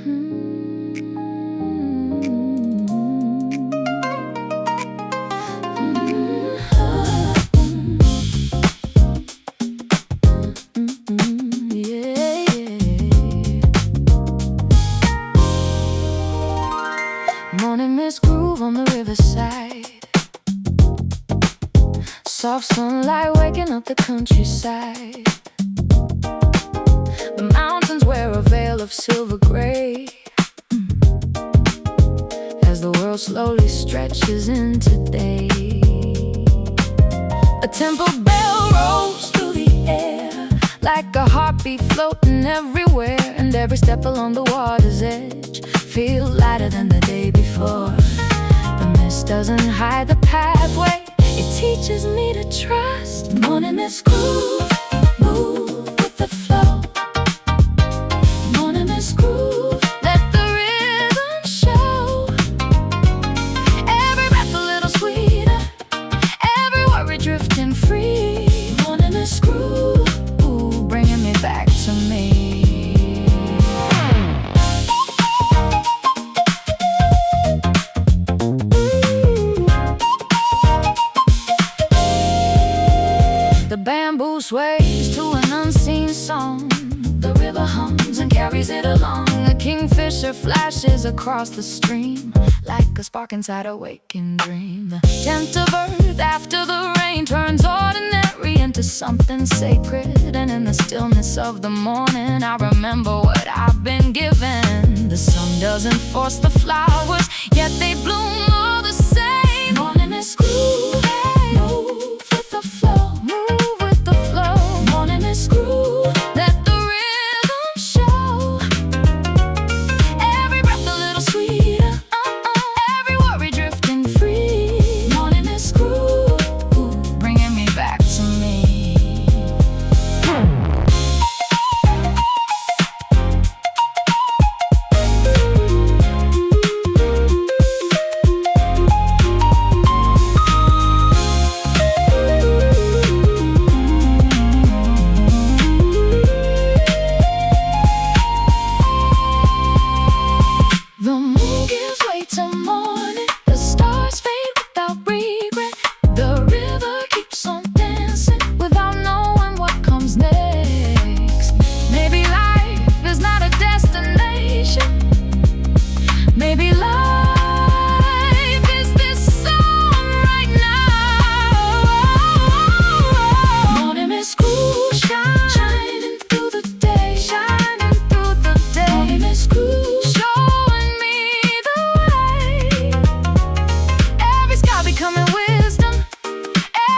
Morning mist groove on the riverside. Soft sunlight waking up the countryside. The mountains wear a veil of silver gray as the world slowly stretches into day. A temple bell rolls through the air like a heartbeat floating everywhere, and every step along the water's edge feels lighter than the day before. The mist doesn't hide the pathway, it teaches me to trust. Morning mist groove, move with the flow. Morning mist groove, let the rhythm show. Every breath a little sweeter, every worry drifting free. Morning mist groove, ooh, bringing me back to me. The bamboo sways to an unseen song. The river hums and carries it along. A kingfisher flashes across the stream like a spark inside a waking dream. The gentle bird after the rain turns ordinary into something sacred. And in the stillness of the morning I remember what I've been given. The sun doesn't force the flowers, yet they bloom all the same. Morning mist groove, move with the flow. Move with the flow. Morning mist groove, let the rhythm show. Every breath a little sweeter, every worry drifting free. Morning mist groove, bringing me back to me. The moon gives way to morning, the stars fade without regret. The river keeps on dancing without knowing what comes next. Maybe life is not a destination. Maybe life is this song right now. Morning mist groove, shining through the day, shining through the day. Morning mist groove, showing me the way. Every sky becoming wisdom,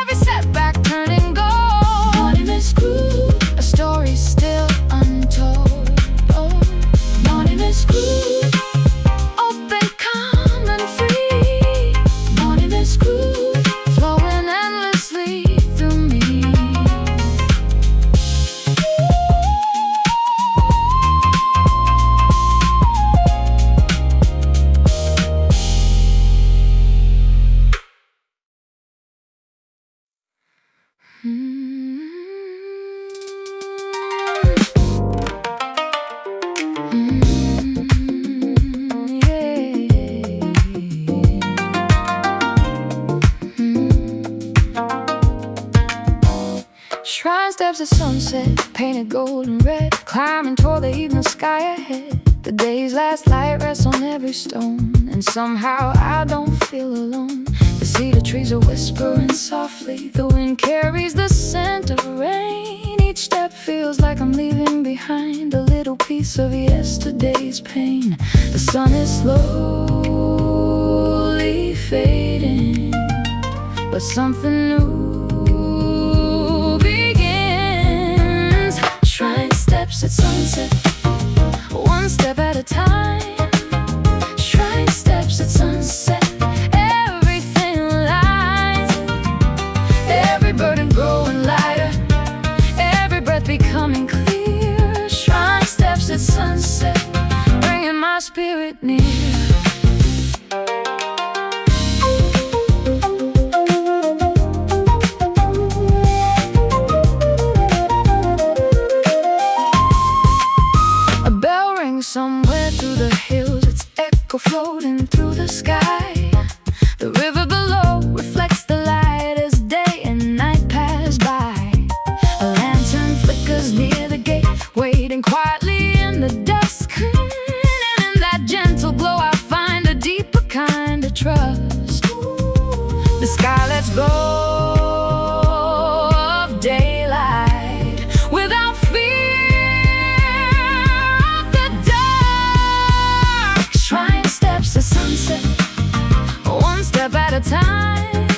every setback turning gold. Morning mist groove, a story still untold. Oh, morning mist groove, open, calm and free. Morning mist groove, flowing endlessly through me. Shrine steps at sunset, painted gold and red, climbing toward the evening sky ahead. The day's last light rests on every stone, and somehow I don't feel alone. The cedar trees are whispering softly, the wind carries the scent of rain. Each step feels like I'm leaving behind a little piece of yesterday's pain. The sun is slowly fading, but something new begins. Shrine steps at sunset, one step at a time. Shrine steps at sunset, everything aligns. Every burden growing lighter, every breath becoming clear. Shrine steps at sunset, bringing my spirit near. Somewhere through the floating through the sky. The river below reflects the light as day and night pass by. A lantern flickers near the gate, waiting quietly in the dusk. And in that gentle glow I find a deeper kind of trust. The sky lets go of daylight without fear of the dark. Shrine steps to sunset, one step at a time.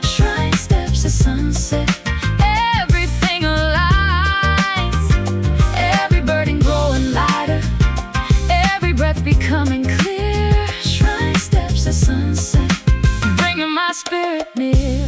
Shrine steps to sunset, everything aligns. Every burden growing lighter, every breath becoming clear. Shrine steps to sunset, bringing my spirit near.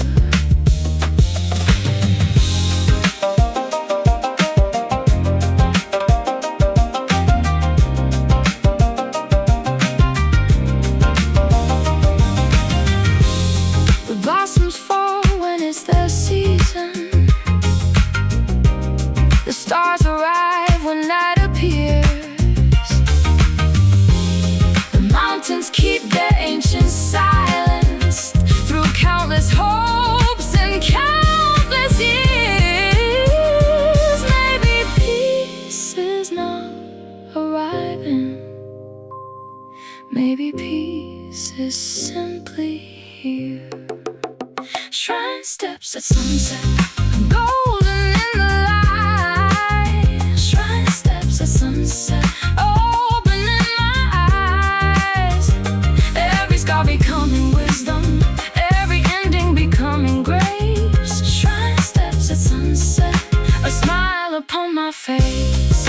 The blossoms fall when it's their season. The stars arrive when night appears. The mountains keep their ancient silence through countless hopes and countless years. Maybe peace is not arriving. Maybe peace is simply here. Shrine steps at sunset, golden in the light. Shrine steps at sunset, opening my eyes. Every scar becoming wisdom, every ending becoming grace. Shrine steps at sunset, a smile upon my face.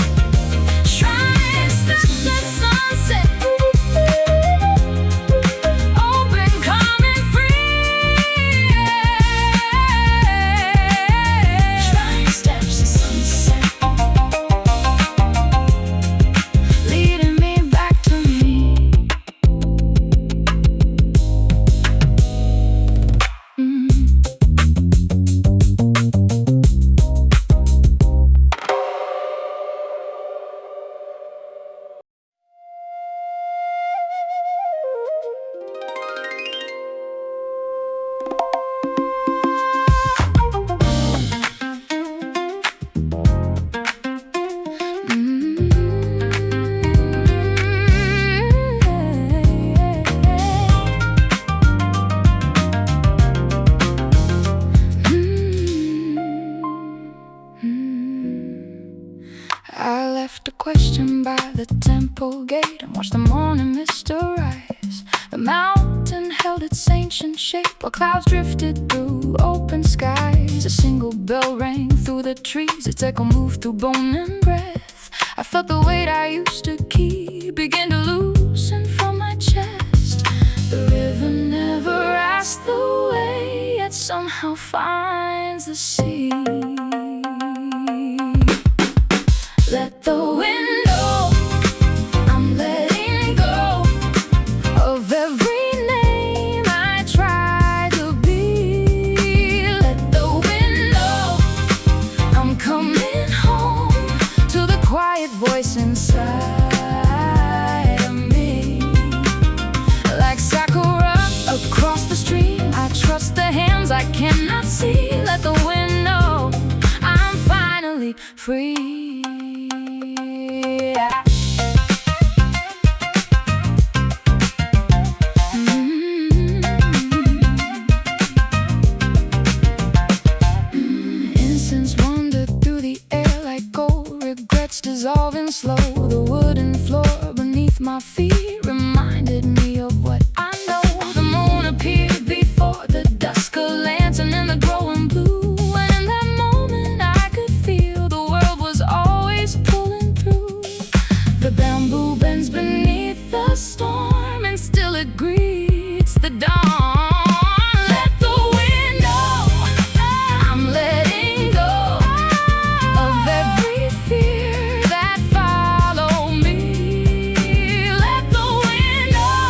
Shrine steps at sunset, open, coming free. Shrine steps at sunset, leading me back to me. I left a question by the temple gate and watched the morning mist arise. The mountain held its ancient shape while clouds drifted through open skies. A single bell rang through the trees, its echo moved through bone and breath. I felt the weight I used to keep begin to loosen from my chest. The river never asked the way, yet somehow finds the sea. Let the wind know I'm letting go of every name I try to be. Let the wind know I'm coming home to the quiet voice inside of me. Like sakura across the stream, I trust the hands I cannot see. Let the wind know I'm finally free. Incense wandered through the air like gold, regrets dissolving slow. The wooden floor beneath my feet reminded me of what I know. The moon appeared before the dusk, a lantern in the growing blue. And in that moment I could feel the world was always pulling through. The bamboo bends beneath the storm, and still it greets the dawn. Let the wind know I'm letting go of every fear that follow me. Let the wind know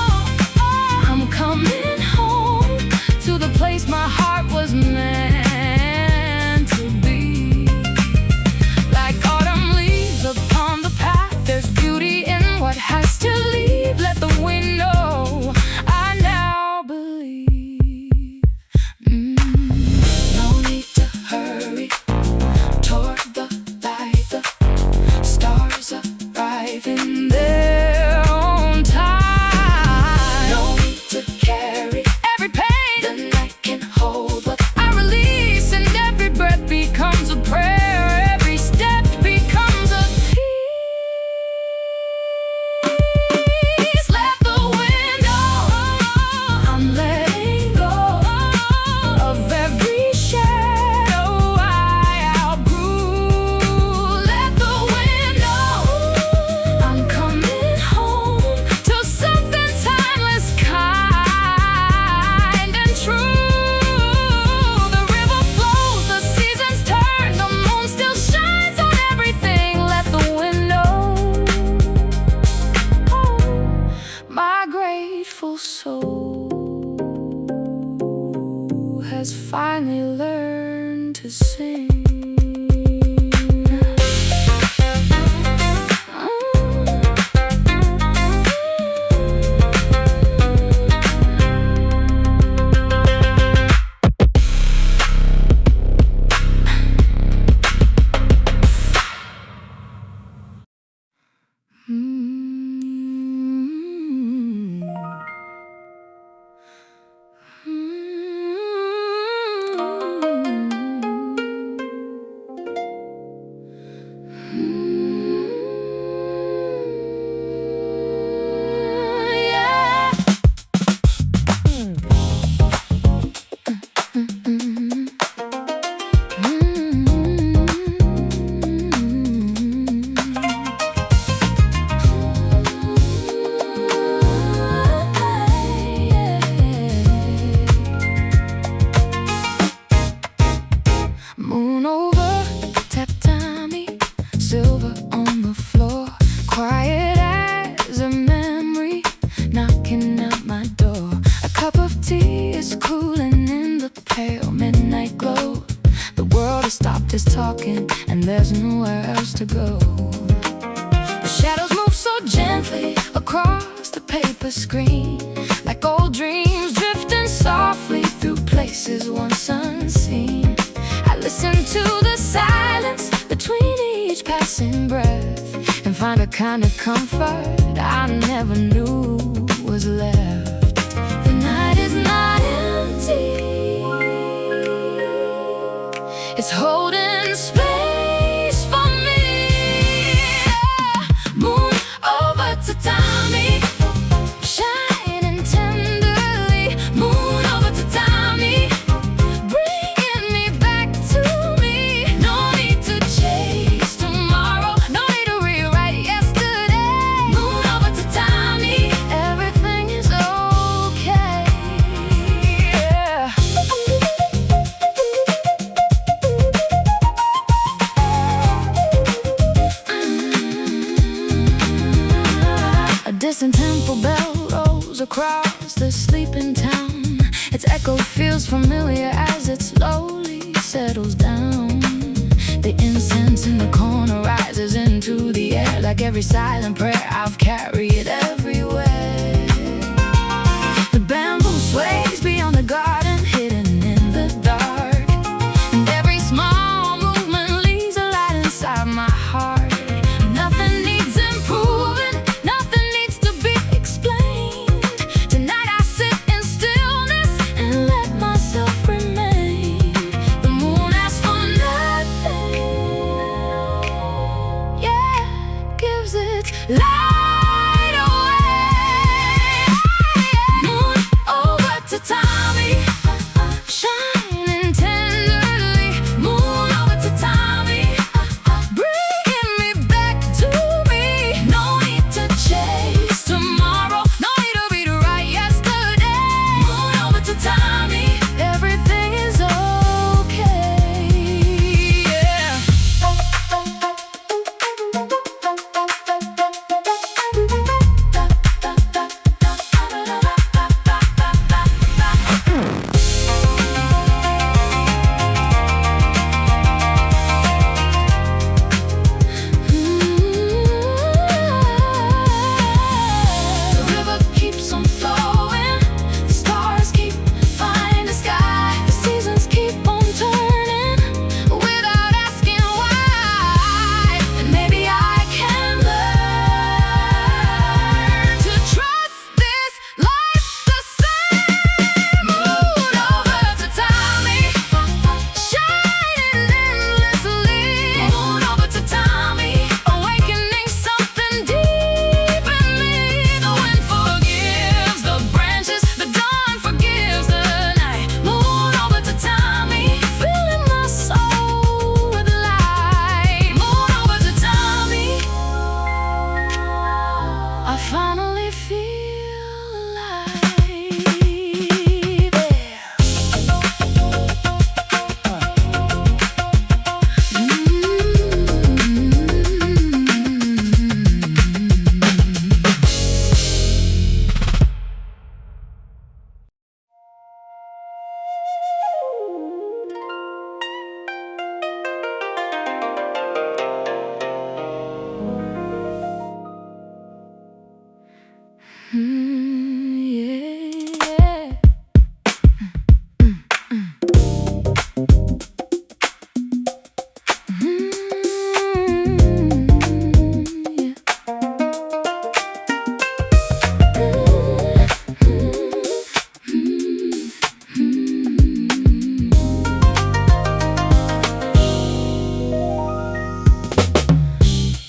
the floor, quiet as a memory, knocking at my door. A cup of tea is cooling in the pale midnight glow. The world has stopped its talking, and there's nowhere else to go. The shadows move so gently across the paper screen, like old dreams drifting softly through places once unseen. I listen to the silence between each passing breath, and find a kind of comfort I never knew was left. The night is not empty, it's holding space for me. Moon over tatami, shining tenderly. Moon over tatami, bringing me back to me. No need to chase tomorrow, no need to rewrite yesterday. Moon over tatami, everything is okay. A distant temple bell rolls across the sleeping town. Its echo feels familiar as it slowly settles down. The incense in the corner rises into the air, like every silent prayer I've carried everywhere. The bamboo sways beyond the garden, hidden in the dark, and every small movement leaves a light inside my heart. Nothing needs improving, nothing needs to be explained. Tonight I sit in stillness and let myself remain. The moon asks for nothing, yeah, gives its light away. Moon over tatami, shining tenderly. Moon over tatami, bringing me back to me. No need to chase tomorrow, no need to be right yesterday. Moon over tatami, everything is okay, yeah. The river keeps on flowing, the stars keep finding the sky, the seasons keep on turning without asking why. And maybe I can learn to trust this life the same. Moon over tatami, shining endlessly. Moon over tatami, awakening something deep in me. The wind forgives the branches, the dawn forgives the night. Moon over tatami, filling my soul with light. Moon over tatami, I finally feel alive, yeah.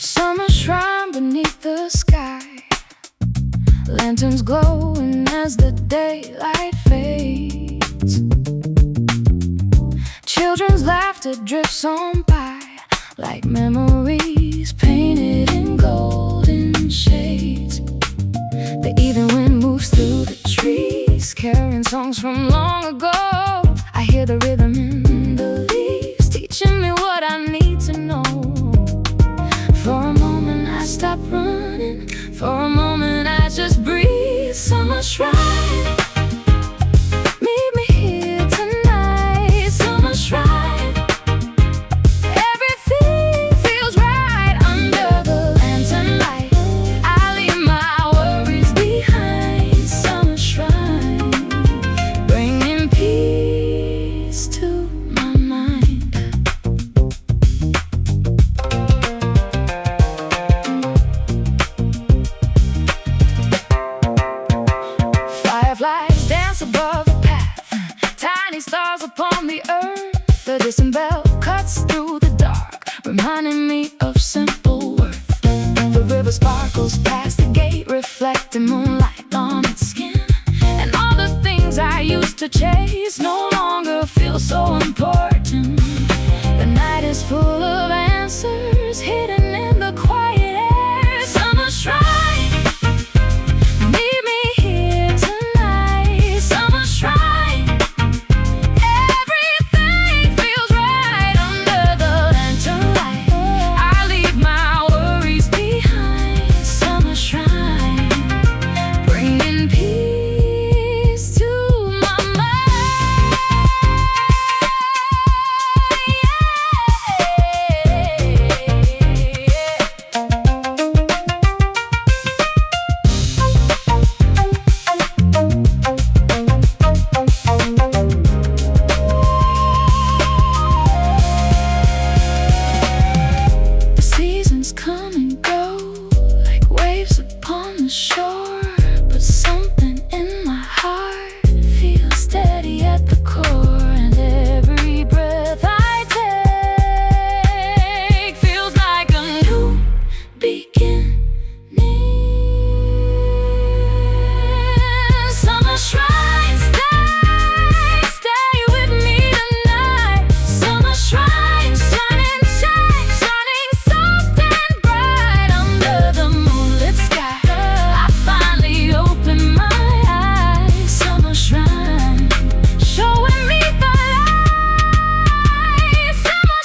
Summer shrine beneath the sky, lanterns glowing as the daylight fades. Children's laughter drifts on by, like memories painted in golden shades. The even wind moves through the trees, carrying songs from long ago. I hear the rhythm in the leaves, teaching me what I need to know. For a moment stop running. For a moment I just breathe. Summer shrine, meet me here tonight. Summer shrine, everything feels right under the lantern light. I leave my worries behind. Summer shrine, bringing peace to my mind. Fireflies dance above the path, tiny stars upon the earth. The distant bell cuts through the dark, reminding me of simple worth. The river sparkles past the gate, reflecting moonlight on its skin. And all the things I used to chase no longer feel so important. The night is full of answers hidden in the quiet air. Summer shrine, meet me here tonight. Summer shrine, everything feels right under the lantern light. I leave my worries behind. Summer shrine, bringing peace to my mind. The seasons come and go like waves upon the shore, but something in my heart feels steady at the core. And every breath I take feels like a new beginning. Summer shrine, stay with me tonight. Summer shrine, shining soft and bright under the moonlit sky. I finally open my eyes. Summer shrine, showing me the light. Summer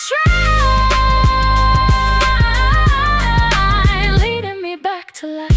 shrine, leading me back to life.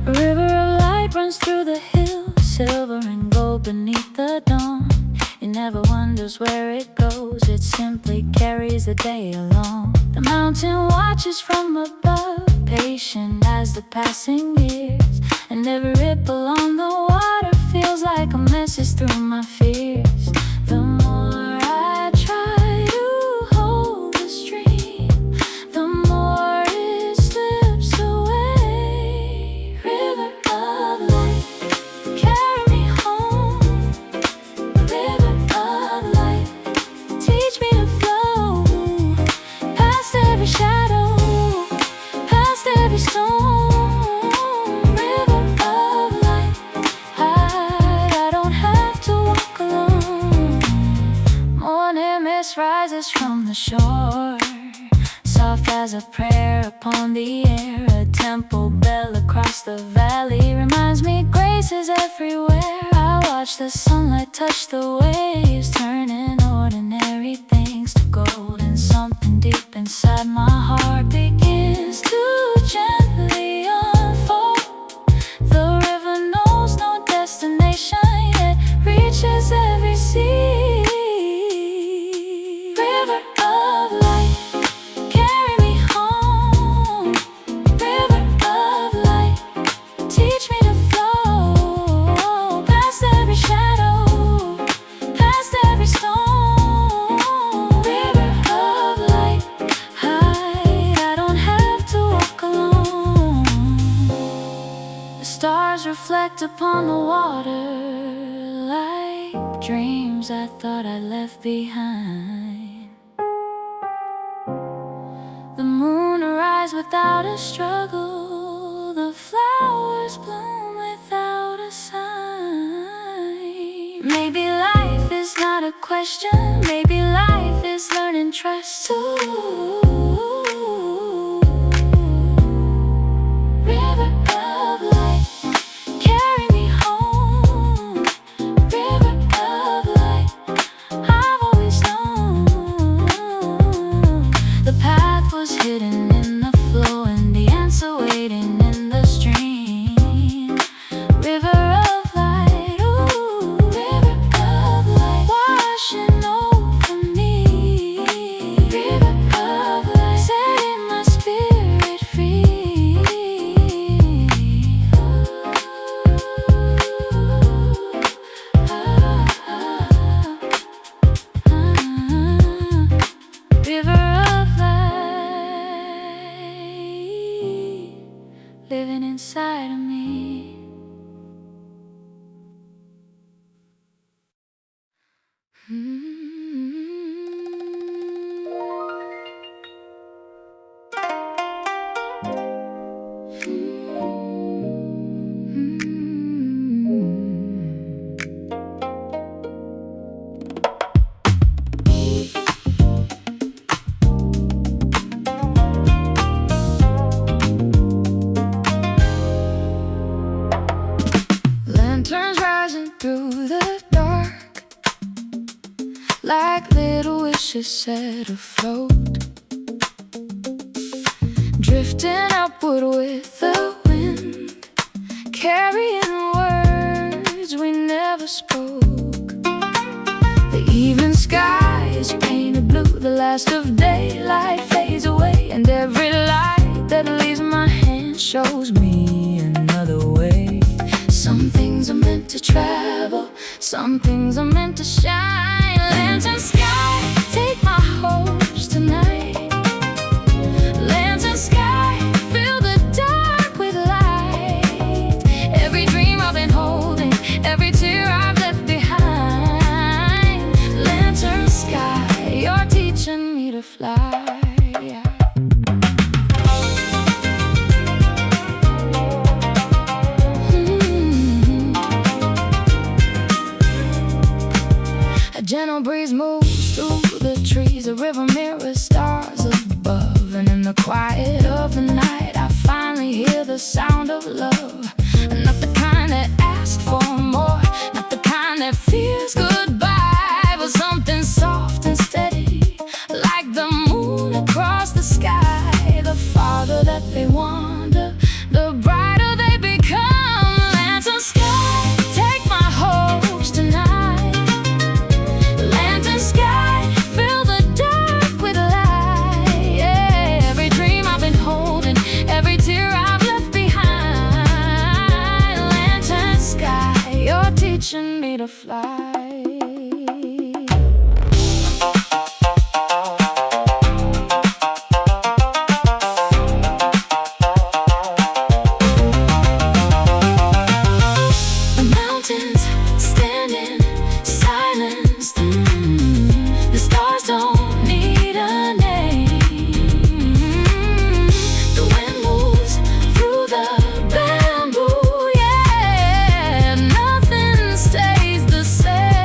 A river of light runs through the hills, silver and gold beneath the dawn. It never wonders where it goes, it simply carries the day along. The mountain watches from above, patient as the passing years. And every ripple on the water feels like a message through my fears. The more I try to hold the stream, the more it slips away. River of light, carry me home. River of light, teach me to flow past every shadow, past every storm. River of light, I don't have to walk alone. Morning mist rises from the shore, soft as a prayer upon the air. A temple bell across the valley reminds me grace is everywhere. I watch the sunlight touch the waves, turning ordinary things to gold. And something deep inside my heart begins to gently unfold. The river knows no destination, yet reaches every sea. River of light, carry me home. River of light, teach me to flow past every shadow, past every storm. River of light, I don't have The stars reflect upon the water like dreams I thought I left behind. The moon arrives without a struggle, the flowers bloom without a sign. Maybe life is not a question, maybe life is learning trust too. River of light, carry me home. River of light, I've always known the path was hidden in the flow and the answer waiting in the stream. River of light, ooh, river of light, washing over me. River of light, setting my spirit free. River of light, living inside of me. Lanterns rising through the dark, like little wishes set afloat, drifting upward with the wind, carrying words we never spoke. The evening sky is painted blue, the last of daylight fades away, and every light that leaves my hand shows me another way. Some things are meant to travel, some things are meant to shine. Lantern sky, take my hopes tonight. Lantern sky, fill the dark with light. Every dream I've been holding, every tear I've left behind. Lantern sky, you're teaching me to fly. A gentle breeze moves through the trees, a river mirrors stars above, and in the quiet of the night I finally hear the sound of love. Not the kind that asks for more, not the kind that fears goodbye, but something soft and steady, like the moon across the sky. The farther that they wander, the brighter they become. Lantern sky, take my hopes tonight. Lantern sky, fill the dark with light. Yeah, every dream I've been holding, every tear I've left behind. Lantern sky, you're teaching me to fly. The mountains standing silence. The stars don't need a name. The wind moves through the bamboo. Yeah, nothing stays the same.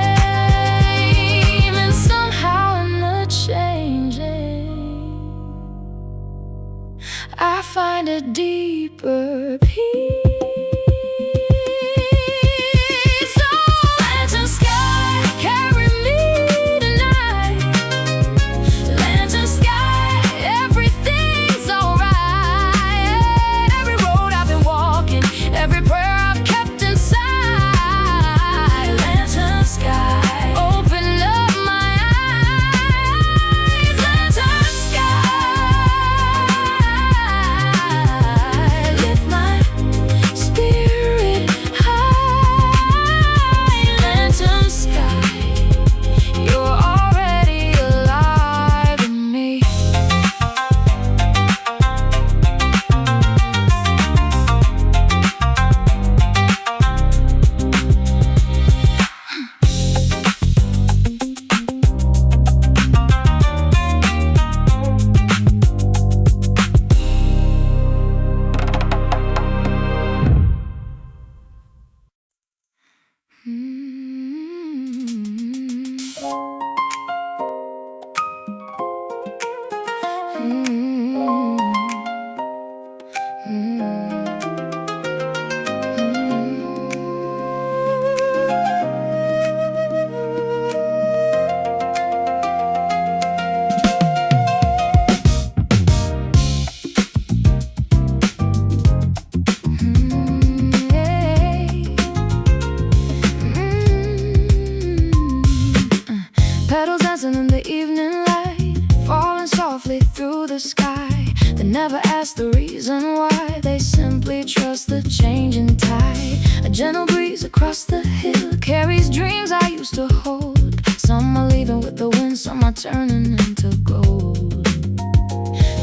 changing tide. A gentle breeze across the hill carries dreams I used to hold. Some are leaving with the wind, some are turning into gold.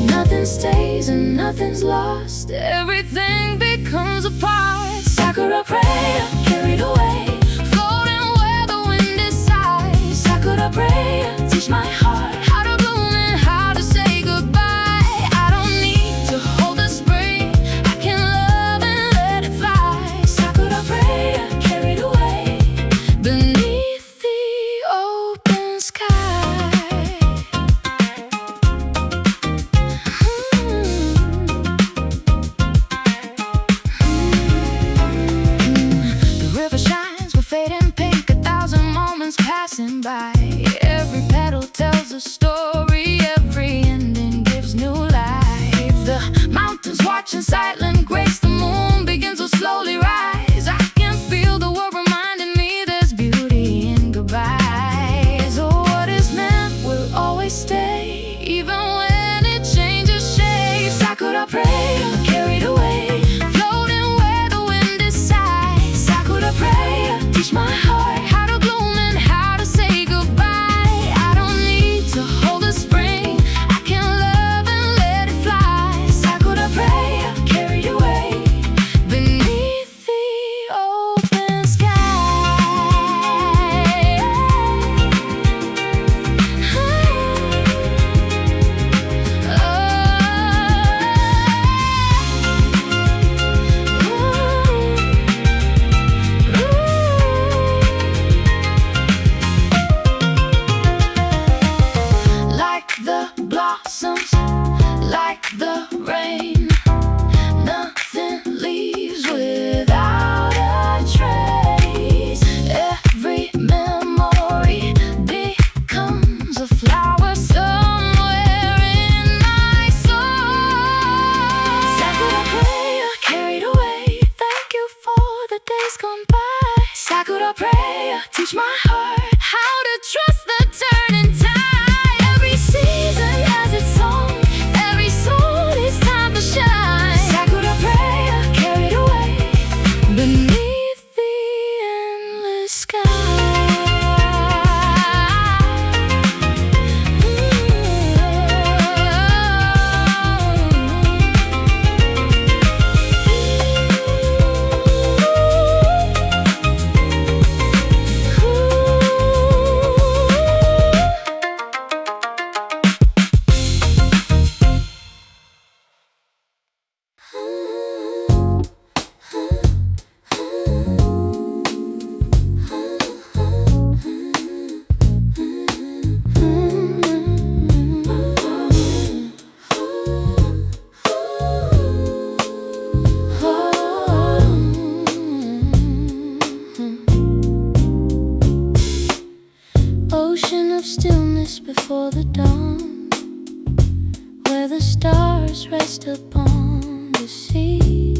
Nothing stays and nothing's lost, everything becomes a part. Sakura prayer carried away, floating where the wind is sigh. Sakura prayer teach my heart how to bloom and how to say goodbye. I don't need to hold the spring, I can love and let it fly. Sakura prayer carried away beneath the open sky. The river shines with fading pink, 1,000 moments passing by. Every petal tells a story, every ending gives new life. The mountains watch in silent grace, the moon begins to slowly rise. I can feel the world reminding me there's beauty in goodbye. So what is meant will always stay, even when it changes shape. Sakura prayer carried away, floating where the wind is sigh. Sakura prayer teach my heart how to bloom and how to say goodbye. I don't need to hold the spring, I can love and let it fly. Sakura prayer carried away beneath the open Like the blossoms, like the rain, nothing leaves without a trace. Every memory becomes a flower somewhere in my soul. Sakura prayer carried away, thank you for the days gone by. Sakura prayer teach my heart how to trust the turning tide. Every season has its song, every soul it's time to shine. Sakura prayer carried away beneath the endless ocean of stillness before the dawn, where the stars rest upon the sea.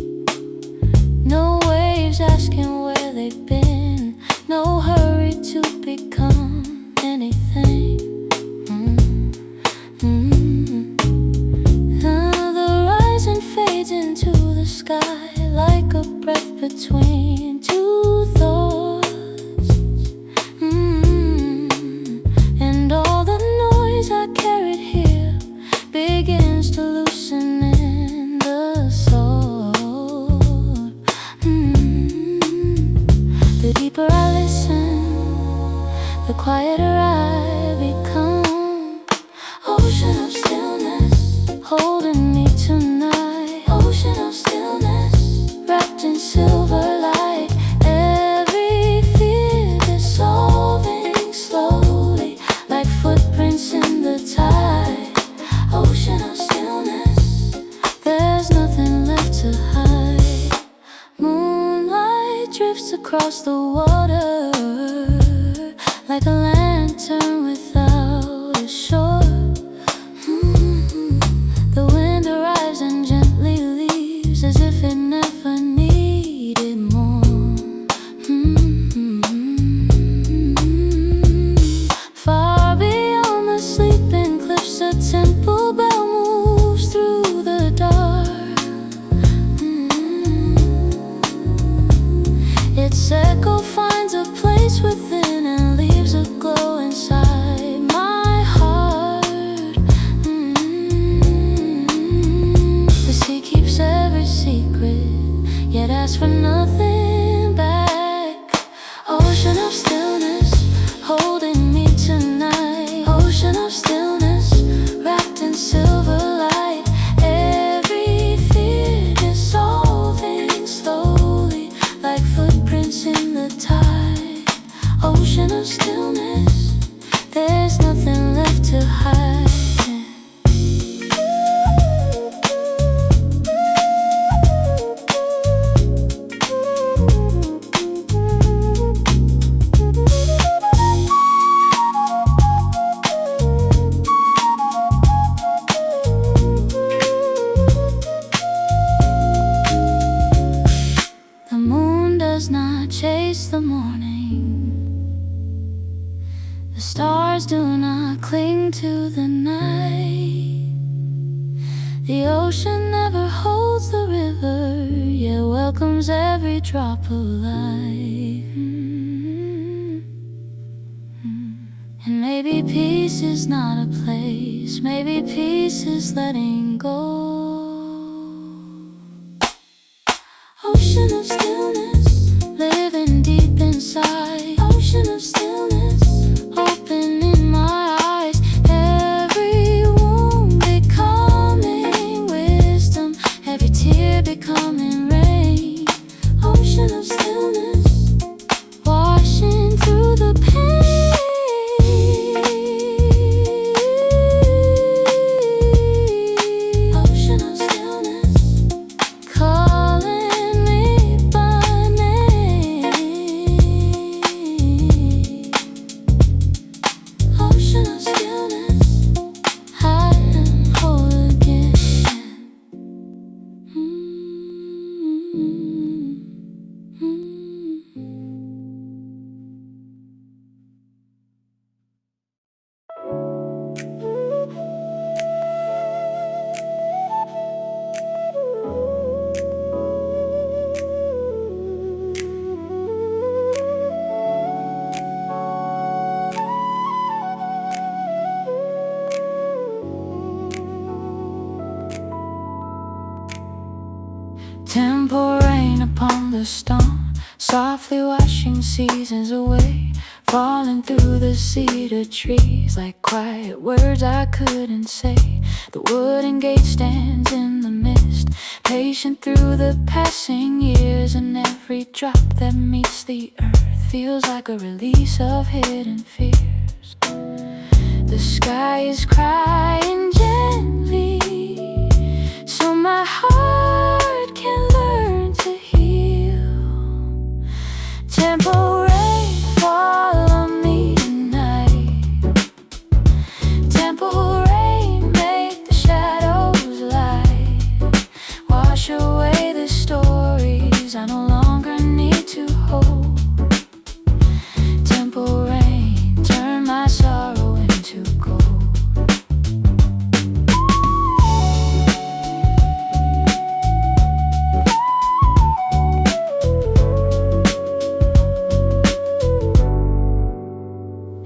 No waves asking where they've been, no hurry to become anything. The horizon fades into the sky like a breath between two thoughts. And all the noise I carried here begins to loosen in the soul. The deeper I listen, the quieter I become. Ocean of stillness holding me tonight. Ocean of stillness wrapped in silver light. Every fear dissolving slowly like footprints in the tide. Ocean of stillness, there's nothing left to hide. Moonlight drifts across the water like a lantern without a shore. The wind arrives and gently leaves as if it never needed more. Far beyond the sleeping cliffs, a temple bell moves through the dark. starts within and leaves a glow inside my heart. The sea keeps every secret, yet asks for nothing back. Ocean of stillness, holding me tonight. Ocean of stillness, wrapped in silver light. Every fear dissolving slowly, like footprints in the tide. Ocean of stillness, there's nothing left to hide. The moon does not chase the morning. The stars do not cling to the night. The ocean never holds the river, yet welcomes every drop of life. And maybe peace is not a place, maybe peace is letting go. Ocean of stillness, living deep inside. Ocean of stillness, open in my eyes. Every wound becoming wisdom, every tear becoming rain. Ocean of stillness, washing through the pain. Ocean of stillness, calling me by name. Ocean of stillness, high and whole again. Temple rain upon the stone, softly washing seasons away, falling through the cedar trees like quiet words I couldn't say. The wooden gate stands in the mist, patient through the passing years, and every drop that meets the earth feels like a release of hidden fears. The sky is crying gently, so my heart can learn to heal. Temple rain, fall on me tonight. Temple rain, make the shadows light. Wash away the stories I no longer need to hold. Temple rain, turn my sorrow into gold.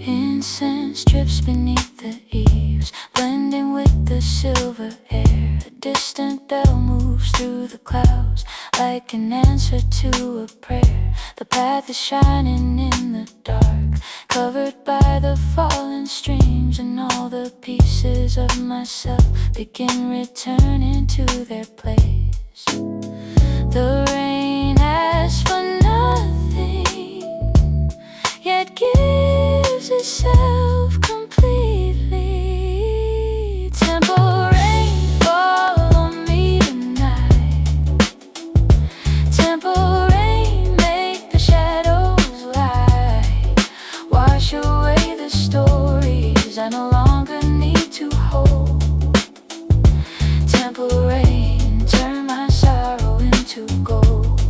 Incense drips beneath the eaves, blending with the silver air. A distant bell moves through the clouds like an answer to a prayer. The path is shining in the dark, covered by the fallen streams, and all the pieces of myself begin returning to their place. The rain asks for nothing, yet gives itself completely. Temple rain, fall on me tonight. Temple rain, make the shadows light. Wash away the stories I no longer need to hold. Temple rain, turn my sorrow into gold.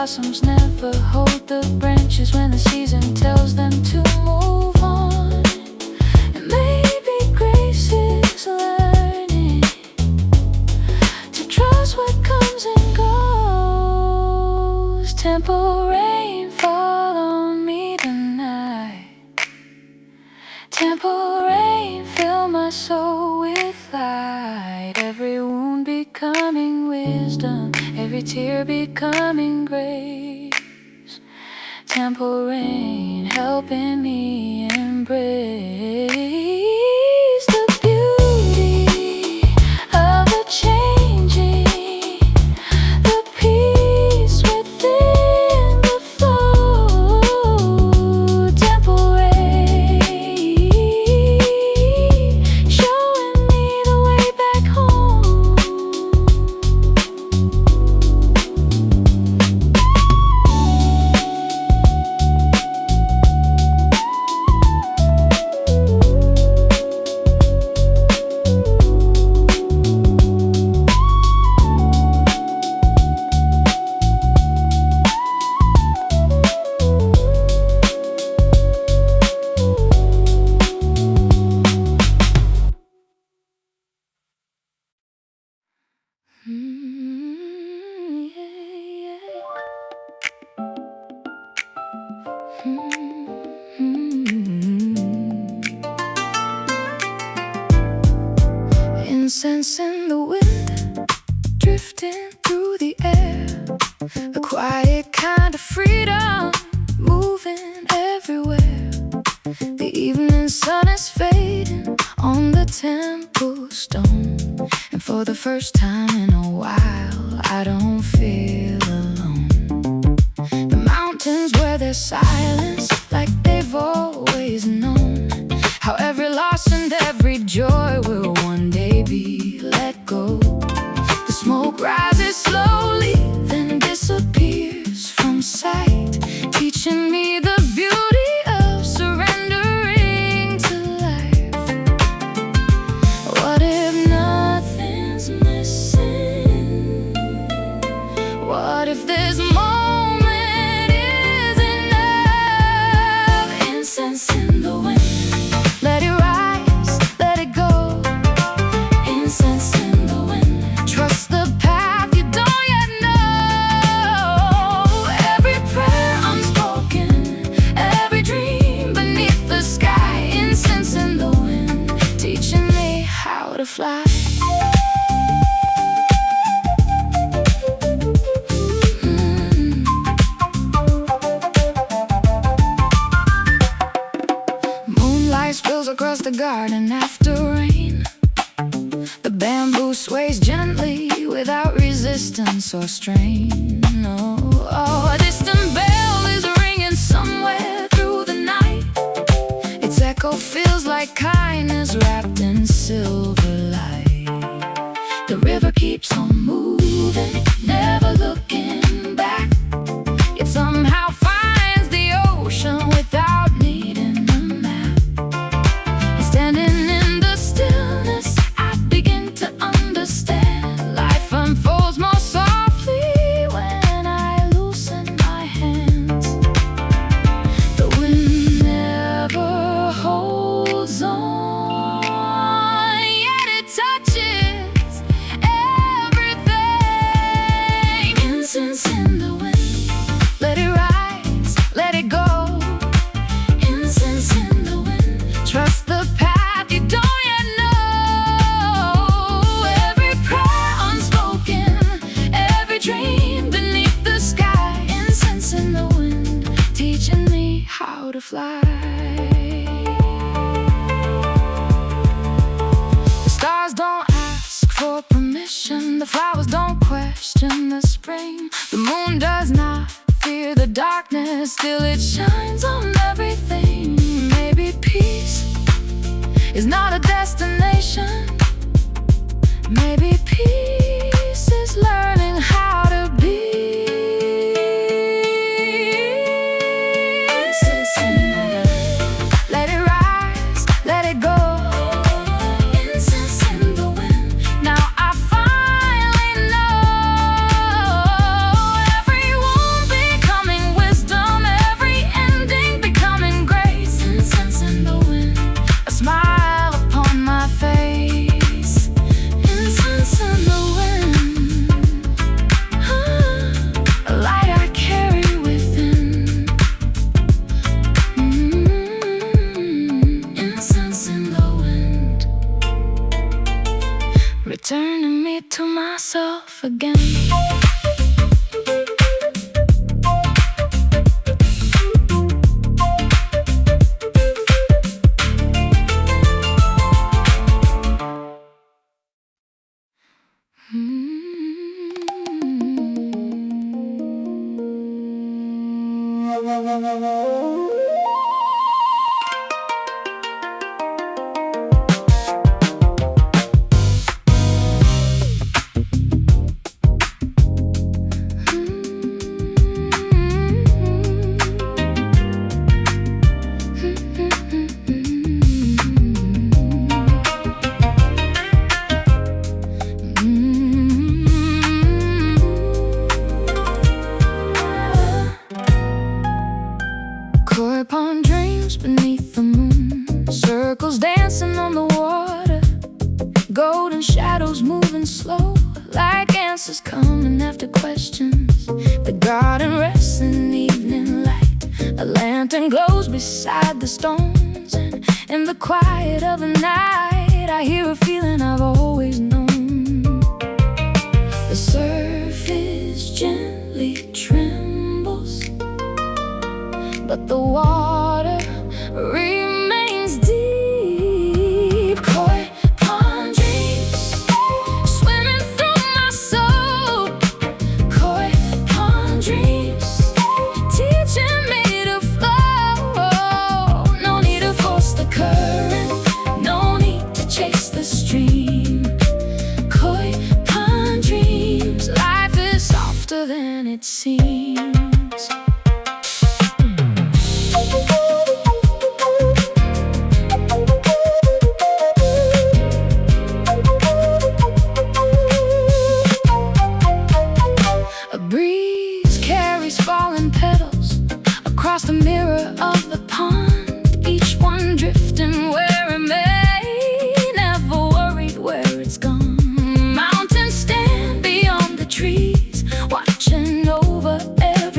blossoms never hold the branches when the season tells them to move on. And maybe grace is learning to trust what comes and goes. Temple rain, fall on me tonight. Temple rain, fill my soul with light. Every wound becoming wisdom, every tear becoming grace. Temple rain, helping me embrace the beauty of the changing, the peace within the flow. Temple rain, showing me the way back home. Incense in the wind, drifting through the air. A quiet kind of freedom, moving everywhere. The evening sun is fading on the temple stone, and for the first time in a while, I don't feel alone. The mountains wear their silence like they've always known, how every loss and every joy will one day be let go. The smoke rises slowly, then disappears from sight, teaching me the beauty of surrendering to life. What if nothing's missing? What if this moment is enough? Incense in the wind, let it rise, let it go. Incense in the wind, trust the path you don't yet know. Every prayer unspoken, every dream beneath the sky. Incense in the wind, teaching me how to fly. Moonlight spills across the garden after rain. The bamboo sways gently without resistance or strain. Oh, a distant bell is ringing somewhere through the night. Its echo feels like kindness wrapped in silver light. The river keeps on moving, never looking back. It somehow finds the ocean without needing a map. And standing in the stillness, I begin to understand. Life unfolds more softly when I loosen my hands. The wind never holds on, yet it touches everything. Incense in the wind, let it rise, let it go. Incense in the wind, trust the path you don't yet know. Every prayer unspoken, every dream beneath the sky. Incense in the wind, teaching me how to fly. The stars don't ask for permission, the flowers don't question the spring. The moon does not fear the darkness, still it shines on everything. Maybe peace is not a destination. Maybe peace is learning how to be. Incense in the wind, let it rise, let it go. Incense in the wind, now I finally know. Every wound off again. Koi pond dreams beneath the moon, circles dancing on the water, golden shadows moving slow, like answers coming after questions. The garden rests in evening light, a lantern glows beside the stones, and in the quiet of the night I hear a feeling I've always known. The surface gently trembles, but the water remains deep. Koi pond dreams swimming through my soul. Koi pond dreams teaching me to flow. No need to force the current, no need to chase the stream. Koi pond dreams, life is softer than it seems. Falling petals across the mirror of the pond, each one drifting where it may, never worried where it's gone. Mountains stand beyond the trees, watching over every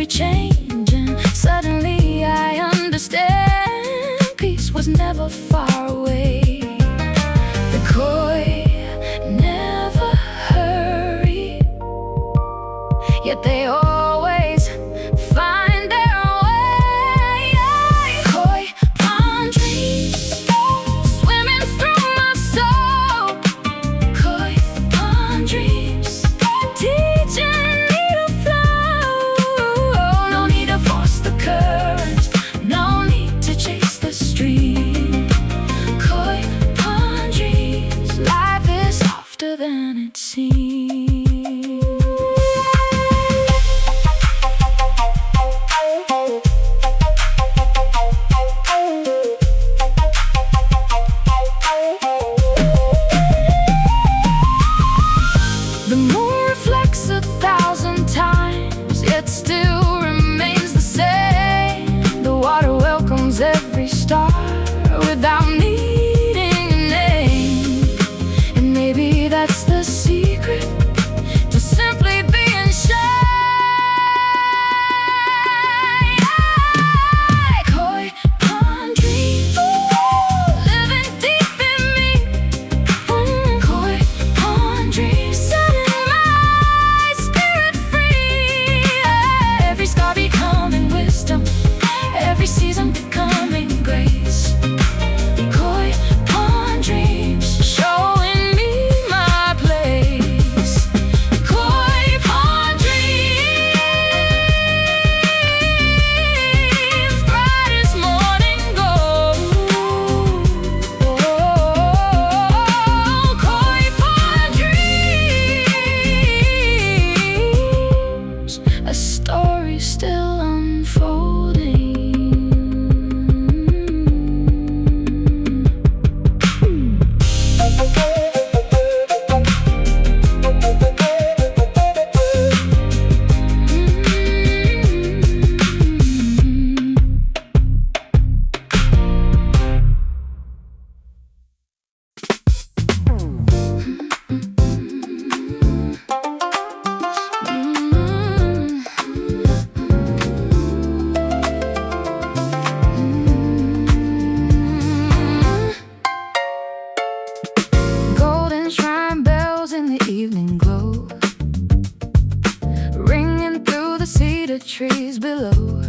trees below.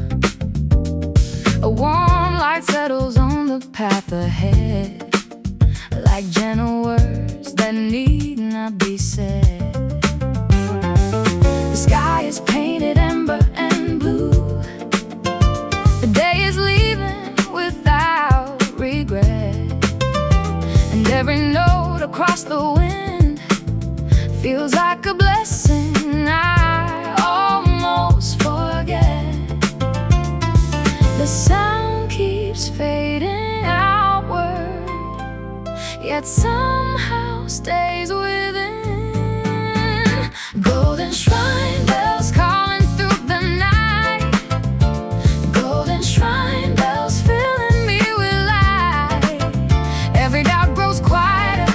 A warm light settles on the path ahead, like gentle words that need not be said. The sky is painted amber and blue. The day is leaving without regret, and every note across the wind feels like a blessing I almost forget. The sound keeps fading outward, yet somehow stays within. Golden shrine bells calling through the night. Golden shrine bells filling me with light. Every doubt grows quieter,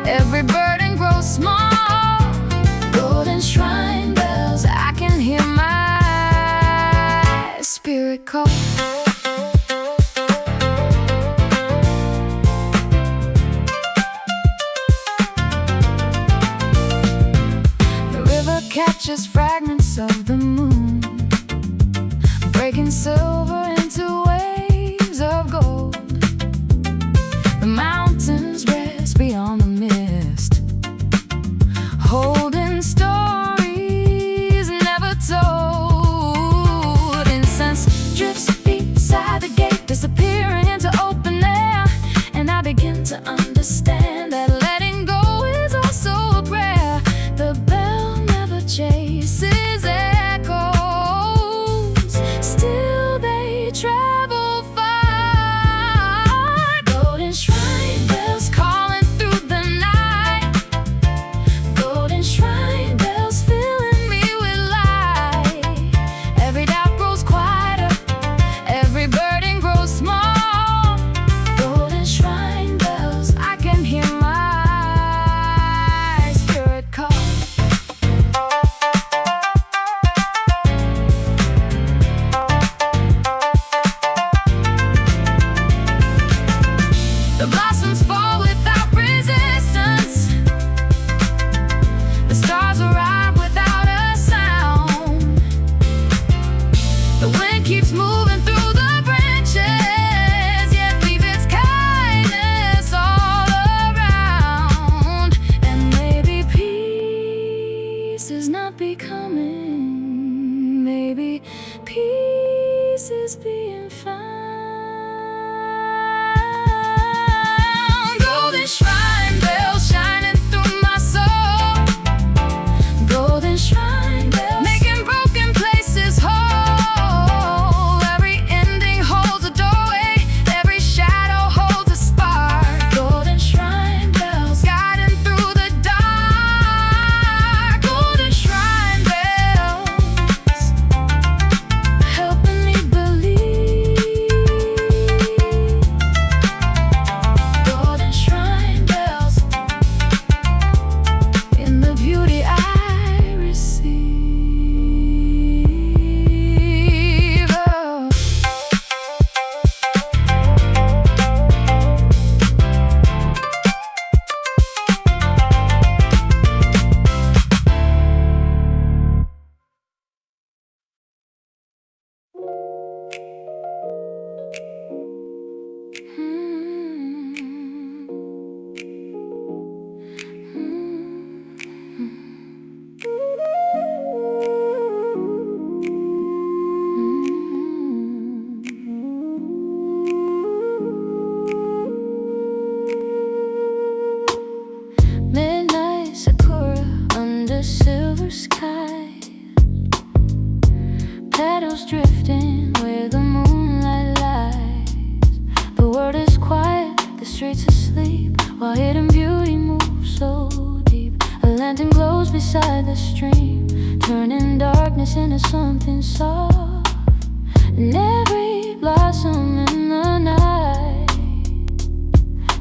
every burden grows small. Golden shrine bells, I can hear my spirit call. Catches fragments of the moon, breaking silver into waves of gold. The mountains rest beyond the mist, holding stories never told. Incense drifts beside the gate, disappearing into open air, and I begin to understand that letting go is also a prayer. The bell chases echoes, still they travel far. Golden shrine bells calling through the night. Golden shrine bells filling me with light. Every doubt grows quieter, every burden grows small. Golden shrine bells, I can hear my spirit call. The blossoms fall without resistance. The stars arrive without a sound. The wind keeps moving through the branches, yet leaves its kindness all around. And maybe peace is not becoming, maybe peace is being found. Shrine bells shining through my soul. Golden shrine bells making broken places whole. Every ending holds a doorway, every shadow holds a spark. Golden shrine bells guiding through the dark. Golden shrine bells helping me believe. Golden shrine bells in the beauty I receive. Midnight sakura under silver sky, petals drifting where the moonlight lies. The world is quiet, the streets asleep, while hidden beauty moves so deep. A lantern glows beside the stream, turning darkness into something soft. And every blossom in the night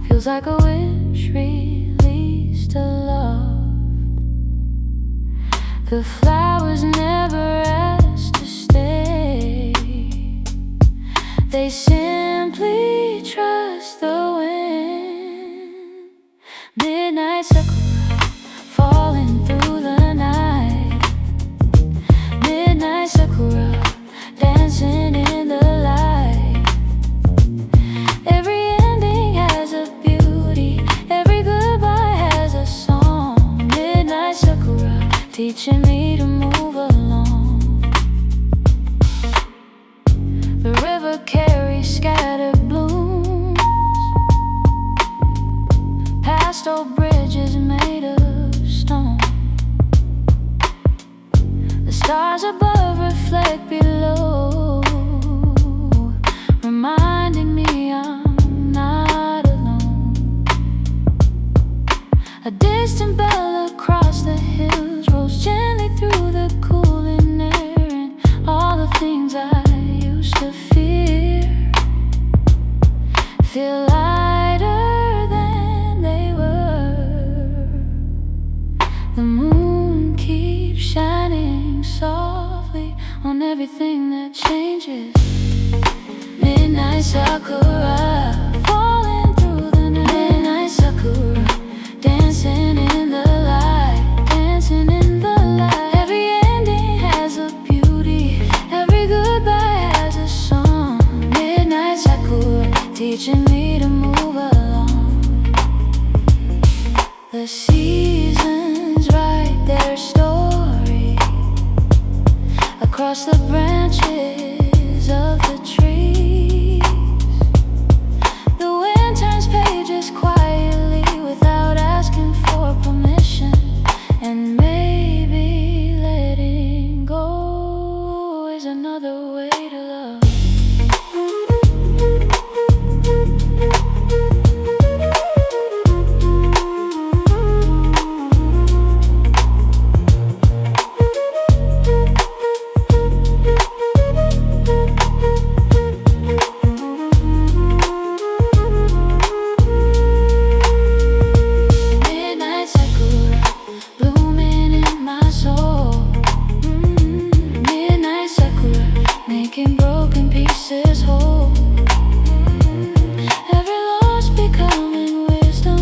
feels like a wish released aloft. The flowers never asked to stay, they simply trust the wind. Midnight sakura falling through the night. Midnight sakura me to move along. The river carries scattered blooms past old bridges made of stone. The stars above reflect below, reminding me I'm not alone. A distant bell across the hills rolls gently through the cooling air, and all the things I used to fear feel lighter than they were. The moon keeps shining softly on everything that changes. Midnight sakura falling through the night. Midnight sakura dancing in the light, dancing in the light. Every ending has a beauty, every goodbye has a song. Midnight sakura teaching me to move along. The seasons write their story across the branches of the trees. The wind turns pages quietly without asking for permission, and maybe letting go is another way to love. Making broken pieces whole. Every loss becoming wisdom,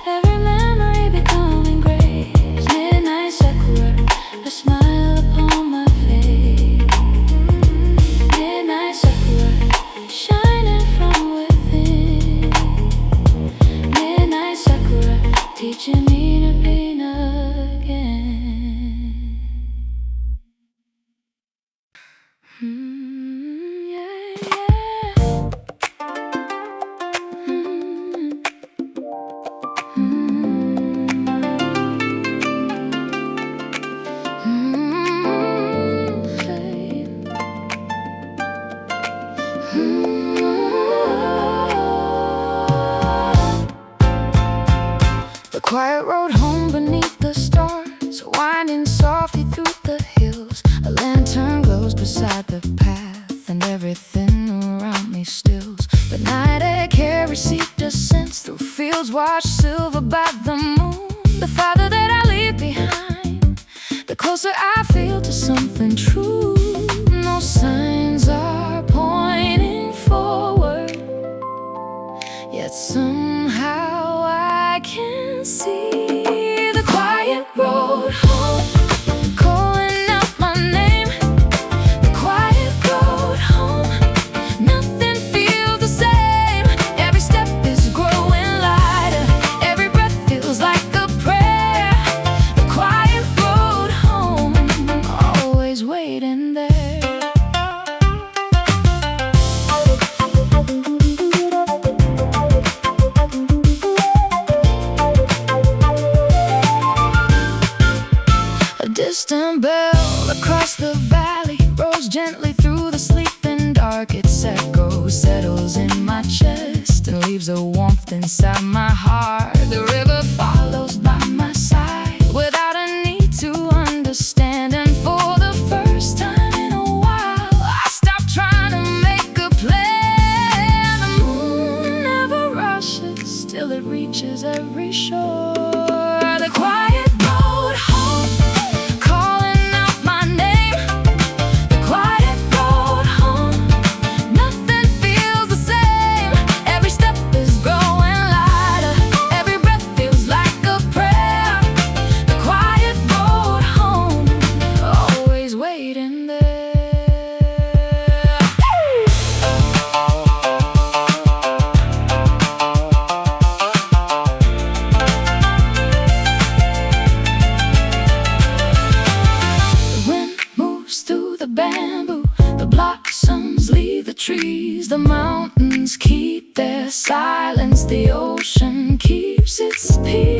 every memory becoming grace. Midnight sakura, a smile upon my face. Midnight sakura, shining from within. Midnight sakura, teaching me to begin again. The quiet road home beneath the stars, winding softly through the hills. A lantern glows beside the path, and everything around me stills. The night air carries sweet scents through fields washed silver by the moon. The farther that I leave behind, the closer I feel to something true. No signs are pointing forward, yet somehow I can see the quiet road home calling out my name. The quiet road home, nothing feels the same. Every step is growing lighter, every breath feels like a prayer. The quiet road home, always waiting there. A distant bell across the valley rolls gently through the sleeping dark. Its echo settles in my chest and leaves a warmth inside my heart. The river follows by my side without a need to understand, and for the first time in a while I stopped trying to make a plan. The moon never rushes till it reaches every shore. The quiet road home calling out my name. The quiet road home, nothing feels the same. Every step is growing lighter, every breath feels bamboo. The blossoms leave the trees, the mountains keep their silence, the ocean keeps its peace.